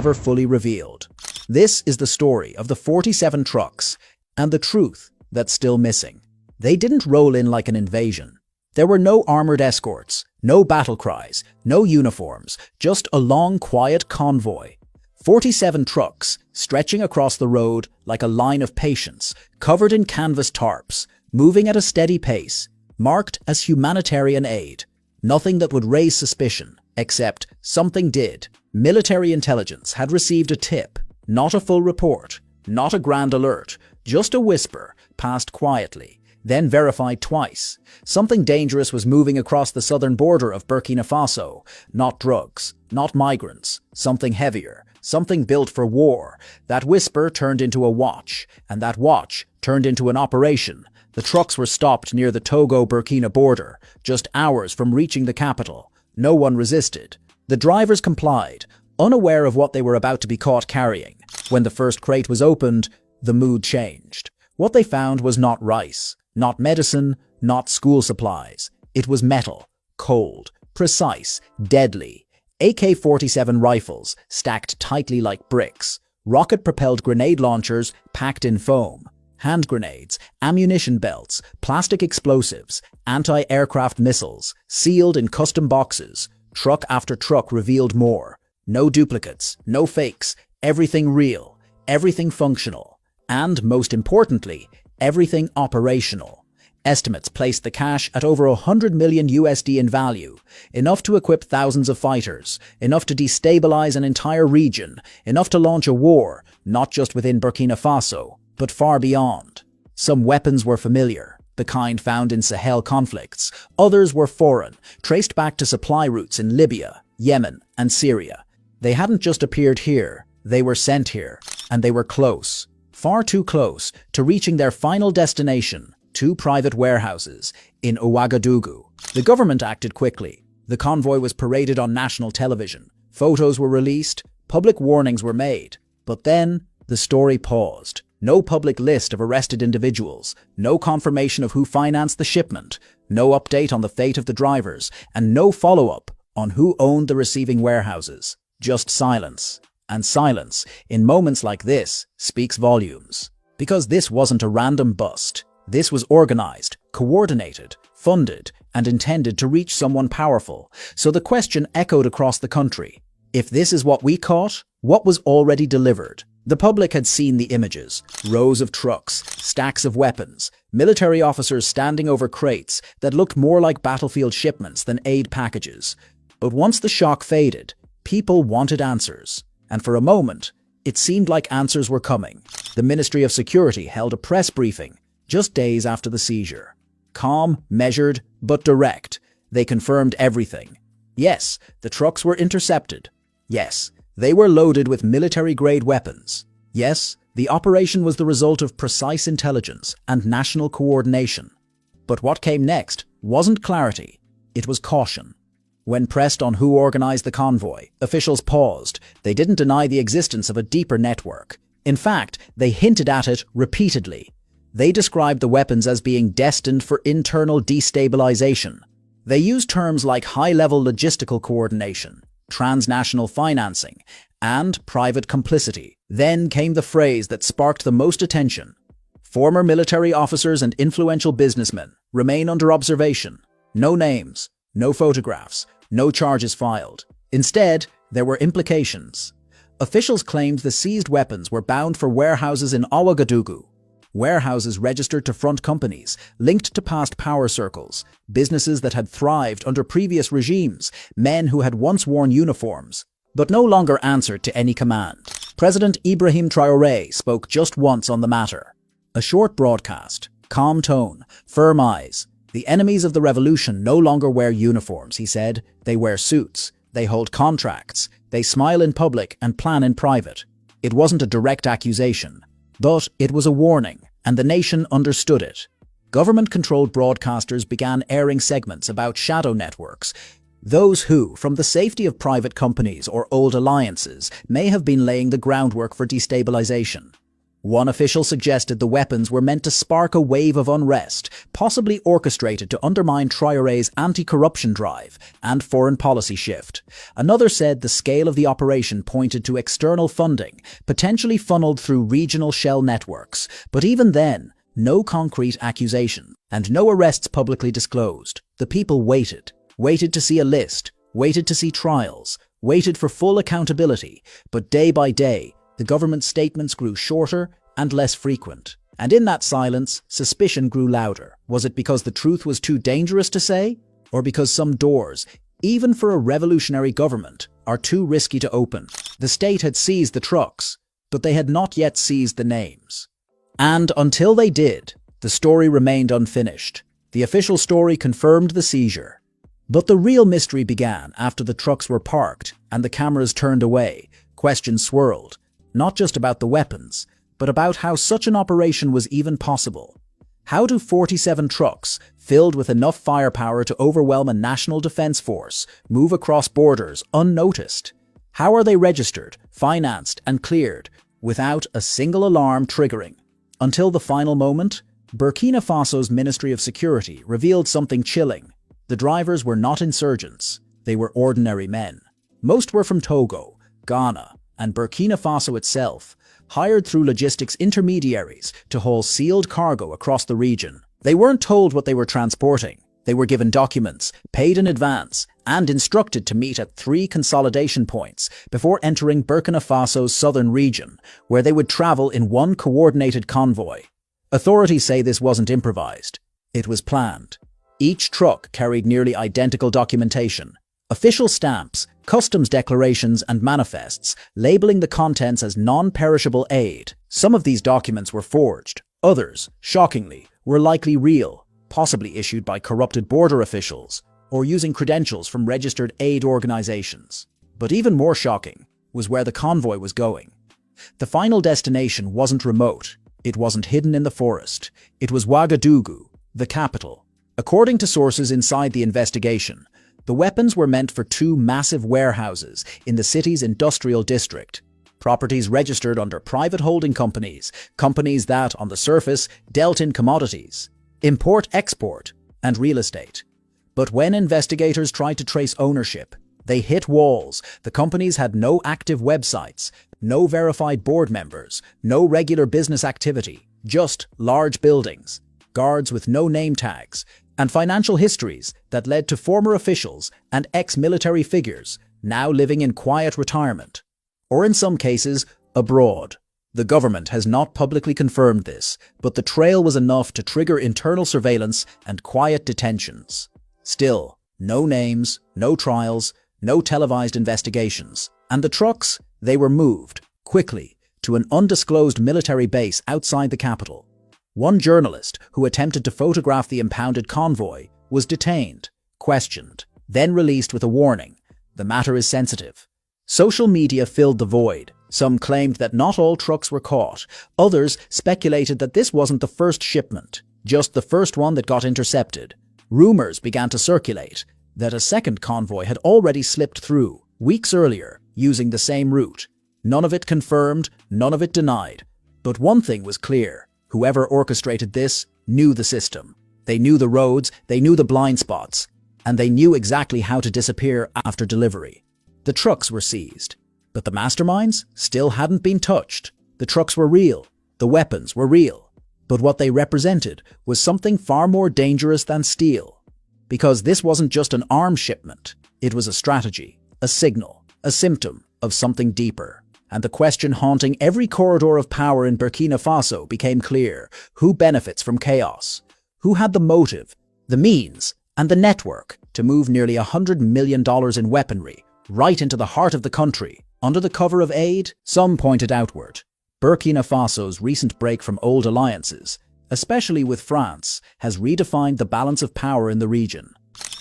never fully revealed. This is the story of the 47 trucks and the truth that's still missing. They didn't roll in like an invasion. There were no armored escorts, no battle cries, no uniforms, just a long, quiet convoy. 47 trucks stretching across the road like a line of patients, covered in canvas tarps, moving at a steady pace, marked as humanitarian aid. Nothing that would raise suspicion, except something did. Military intelligence had received a tip, not a full report, not a grand alert, just a whisper, passed quietly, then verified twice. Something dangerous was moving across the southern border of Burkina Faso. Not drugs, not migrants, something heavier, something built for war. That whisper turned into a watch, and that watch turned into an operation. The trucks were stopped near the Togo-Burkina border, just hours from reaching the capital. No one resisted. The drivers complied, unaware of what they were about to be caught carrying. When the first crate was opened, the mood changed. What they found was not rice, not medicine, not school supplies. It was metal, cold, precise, deadly. AK-47 rifles stacked tightly like bricks, rocket-propelled grenade launchers packed in foam, hand grenades, ammunition belts, plastic explosives, anti-aircraft missiles, sealed in custom boxes. Truck after truck revealed more. No duplicates, no fakes, everything real, everything functional, and, most importantly, everything operational. Estimates placed the cache at over $100 million USD in value, enough to equip thousands of fighters, enough to destabilize an entire region, enough to launch a war, not just within Burkina Faso, but far beyond. Some weapons were familiar, the kind found in Sahel conflicts. Others were foreign, traced back to supply routes in Libya, Yemen, and Syria. They hadn't just appeared here, they were sent here, and they were close, far too close, to reaching their final destination, 2 private warehouses in Ouagadougou. The government acted quickly. The convoy was paraded on national television. Photos were released, public warnings were made. But then, the story paused. No public list of arrested individuals, no confirmation of who financed the shipment, no update on the fate of the drivers, and no follow-up on who owned the receiving warehouses. Just silence. And silence, in moments like this, speaks volumes. Because this wasn't a random bust. This was organized, coordinated, funded, and intended to reach someone powerful. So the question echoed across the country. If this is what we caught, what was already delivered? The public had seen the images. Rows of trucks, stacks of weapons, military officers standing over crates that looked more like battlefield shipments than aid packages. But once the shock faded, people wanted answers. And for a moment, it seemed like answers were coming. The Ministry of Security held a press briefing just days after the seizure. Calm, measured, but direct. They confirmed everything. Yes, the trucks were intercepted. Yes, they were loaded with military-grade weapons. Yes, the operation was the result of precise intelligence and national coordination. But what came next wasn't clarity. It was caution. When pressed on who organized the convoy, officials paused. They didn't deny the existence of a deeper network. In fact, they hinted at it repeatedly. They described the weapons as being destined for internal destabilization. They used terms like high-level logistical coordination, transnational financing, and private complicity. Then came the phrase that sparked the most attention. Former military officers and influential businessmen remain under observation. No names, no photographs, no charges filed. Instead, there were implications. Officials claimed the seized weapons were bound for warehouses in Ouagadougou. Warehouses registered to front companies, linked to past power circles, businesses that had thrived under previous regimes, men who had once worn uniforms, but no longer answered to any command. President Ibrahim Traoré spoke just once on the matter. A short broadcast, calm tone, firm eyes. The enemies of the revolution no longer wear uniforms, he said. They wear suits. They hold contracts. They smile in public and plan in private. It wasn't a direct accusation. But it was a warning, and the nation understood it. Government-controlled broadcasters began airing segments about shadow networks, those who, from the safety of private companies or old alliances, may have been laying the groundwork for destabilization. One official suggested the weapons were meant to spark a wave of unrest, possibly orchestrated to undermine Traoré's anti-corruption drive and foreign policy shift. Another said the scale of the operation pointed to external funding, potentially funneled through regional shell networks. But even then, no concrete accusation, and no arrests publicly disclosed. The people waited to see a list, waited to see trials, waited for full accountability, but day by day, the government's statements grew shorter and less frequent. And in that silence, suspicion grew louder. Was it because the truth was too dangerous to say? Or because some doors, even for a revolutionary government, are too risky to open? The state had seized the trucks, but they had not yet seized the names. And until they did, the story remained unfinished. The official story confirmed the seizure. But the real mystery began after the trucks were parked and the cameras turned away. Questions swirled, not just about the weapons, but about how such an operation was even possible. How do 47 trucks, filled with enough firepower to overwhelm a national defense force, move across borders unnoticed? How are they registered, financed, and cleared without a single alarm triggering? Until the final moment, Burkina Faso's Ministry of Security revealed something chilling. The drivers were not insurgents, they were ordinary men. Most were from Togo, Ghana, and Burkina Faso itself, hired through logistics intermediaries to haul sealed cargo across the region. They weren't told what they were transporting. They were given documents, paid in advance, and instructed to meet at 3 consolidation points before entering Burkina Faso's southern region, where they would travel in one coordinated convoy. Authorities say this wasn't improvised. It was planned. Each truck carried nearly identical documentation, official stamps, customs declarations, and manifests, labeling the contents as non-perishable aid. Some of these documents were forged. Others, shockingly, were likely real, possibly issued by corrupted border officials or using credentials from registered aid organizations. But even more shocking was where the convoy was going. The final destination wasn't remote. It wasn't hidden in the forest. It was Ouagadougou, the capital. According to sources inside the investigation, the weapons were meant for 2 massive warehouses in the city's industrial district, properties registered under private holding companies, companies that, on the surface, dealt in commodities, import-export, and real estate. But when investigators tried to trace ownership, they hit walls. The companies had no active websites, no verified board members, no regular business activity, just large buildings, guards with no name tags, and financial histories that led to former officials and ex-military figures now living in quiet retirement, or in some cases, abroad. The government has not publicly confirmed this, but the trail was enough to trigger internal surveillance and quiet detentions. Still, no names, no trials, no televised investigations. And the trucks, they were moved, quickly, to an undisclosed military base outside the capital. One journalist who attempted to photograph the impounded convoy was detained, questioned, then released with a warning. The matter is sensitive. Social media filled the void. Some claimed that not all trucks were caught. Others speculated that this wasn't the first shipment, just the first one that got intercepted. Rumors began to circulate that a second convoy had already slipped through, weeks earlier, using the same route. None of it confirmed, none of it denied. But one thing was clear. Whoever orchestrated this knew the system. They knew the roads, they knew the blind spots, and they knew exactly how to disappear after delivery. The trucks were seized, but the masterminds still hadn't been touched. The trucks were real, the weapons were real, but what they represented was something far more dangerous than steel. Because this wasn't just an arms shipment, it was a strategy, a signal, a symptom of something deeper. And the question haunting every corridor of power in Burkina Faso became clear. Who benefits from chaos? Who had the motive, the means, and the network to move nearly $100 million in weaponry right into the heart of the country, under the cover of aid? Some pointed outward. Burkina Faso's recent break from old alliances, especially with France, has redefined the balance of power in the region.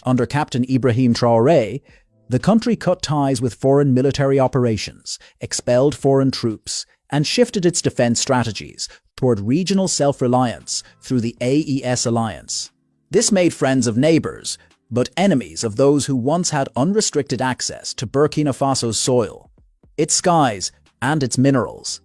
Under Captain Ibrahim Traoré, the country cut ties with foreign military operations, expelled foreign troops, and shifted its defense strategies toward regional self-reliance through the AES alliance. This made friends of neighbors, but enemies of those who once had unrestricted access to Burkina Faso's soil, its skies, and its minerals.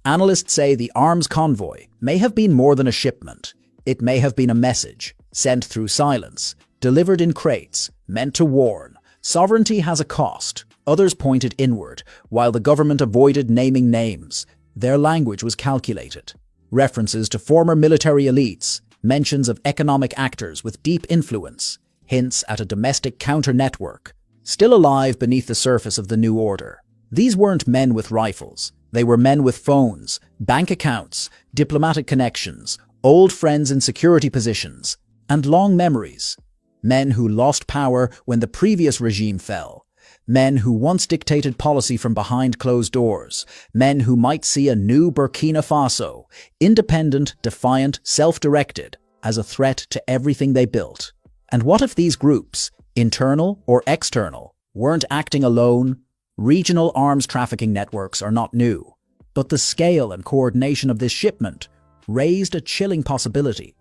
Analysts say the arms convoy may have been more than a shipment. It may have been a message, sent through silence, delivered in crates, meant to warn. Sovereignty has a cost. Others pointed inward, while the government avoided naming names. Their language was calculated. References to former military elites, mentions of economic actors with deep influence, hints at a domestic counter-network, still alive beneath the surface of the new order. These weren't men with rifles. They were men with phones, bank accounts, diplomatic connections, old friends in security positions, and long memories. Men who lost power when the previous regime fell. Men who once dictated policy from behind closed doors. Men who might see a new Burkina Faso, independent, defiant, self-directed, as a threat to everything they built. And what if these groups, internal or external, weren't acting alone? Regional arms trafficking networks are not new, but the scale and coordination of this shipment raised a chilling possibility.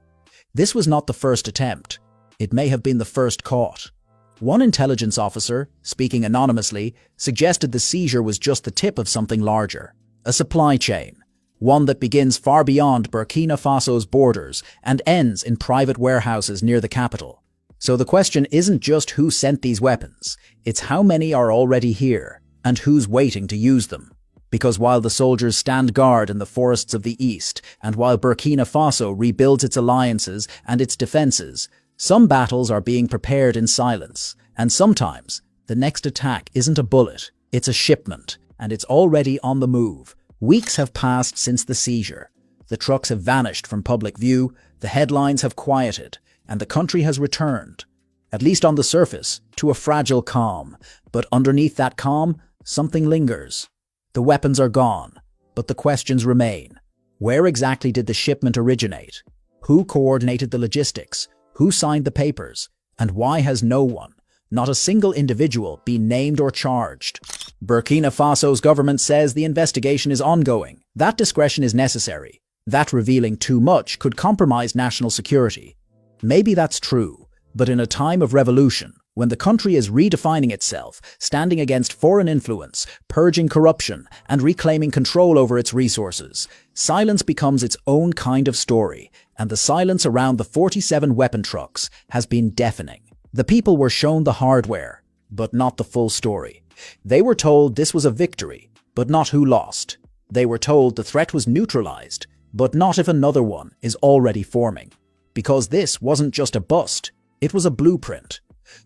This was not the first attempt. It may have been the first caught. One intelligence officer, speaking anonymously, suggested the seizure was just the tip of something larger, a supply chain, one that begins far beyond Burkina Faso's borders and ends in private warehouses near the capital. So the question isn't just who sent these weapons, it's how many are already here, and who's waiting to use them. Because while the soldiers stand guard in the forests of the east, and while Burkina Faso rebuilds its alliances and its defenses, some battles are being prepared in silence, and sometimes the next attack isn't a bullet, it's a shipment, and it's already on the move. Weeks have passed since the seizure. The trucks have vanished from public view, the headlines have quieted, and the country has returned, at least on the surface, to a fragile calm. But underneath that calm, something lingers. The weapons are gone, but the questions remain. Where exactly did the shipment originate? Who coordinated the logistics? Who signed the papers? And why has no one, not a single individual, been named or charged? Burkina Faso's government says the investigation is ongoing. That discretion is necessary. That revealing too much could compromise national security. Maybe that's true, but in a time of revolution, when the country is redefining itself, standing against foreign influence, purging corruption, and reclaiming control over its resources, silence becomes its own kind of story, and the silence around the 47 weapon trucks has been deafening. The people were shown the hardware, but not the full story. They were told this was a victory, but not who lost. They were told the threat was neutralized, but not if another one is already forming. Because this wasn't just a bust, it was a blueprint.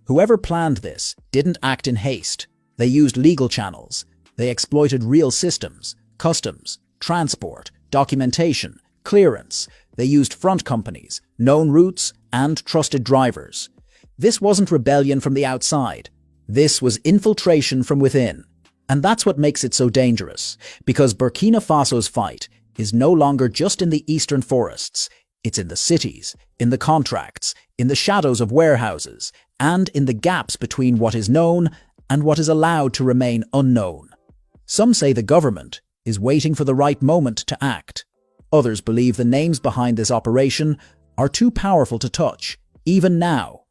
Whoever planned this didn't act in haste. They used legal channels. They exploited real systems, customs, transport, documentation, clearance. They used front companies, known routes, and trusted drivers. This wasn't rebellion from the outside. This was infiltration from within. And that's what makes it so dangerous, because Burkina Faso's fight is no longer just in the eastern forests. It's in the cities, in the contracts, in the shadows of warehouses, and in the gaps between what is known and what is allowed to remain unknown. Some say the government is waiting for the right moment to act. Others believe the names behind this operation are too powerful to touch, even now.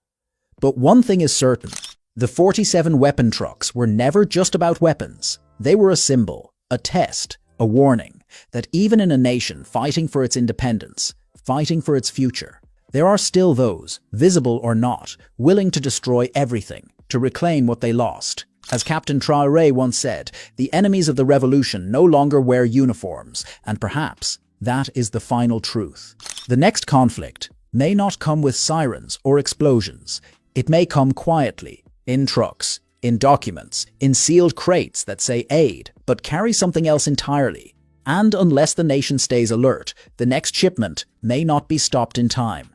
But one thing is certain, the 47 weapon trucks were never just about weapons. They were a symbol, a test, a warning, that even in a nation fighting for its independence, fighting for its future, there are still those, visible or not, willing to destroy everything, to reclaim what they lost. As Captain Traoré once said, the enemies of the revolution no longer wear uniforms, and perhaps that is the final truth. The next conflict may not come with sirens or explosions. It may come quietly, in trucks, in documents, in sealed crates that say aid, but carry something else entirely. And unless the nation stays alert, the next shipment may not be stopped in time.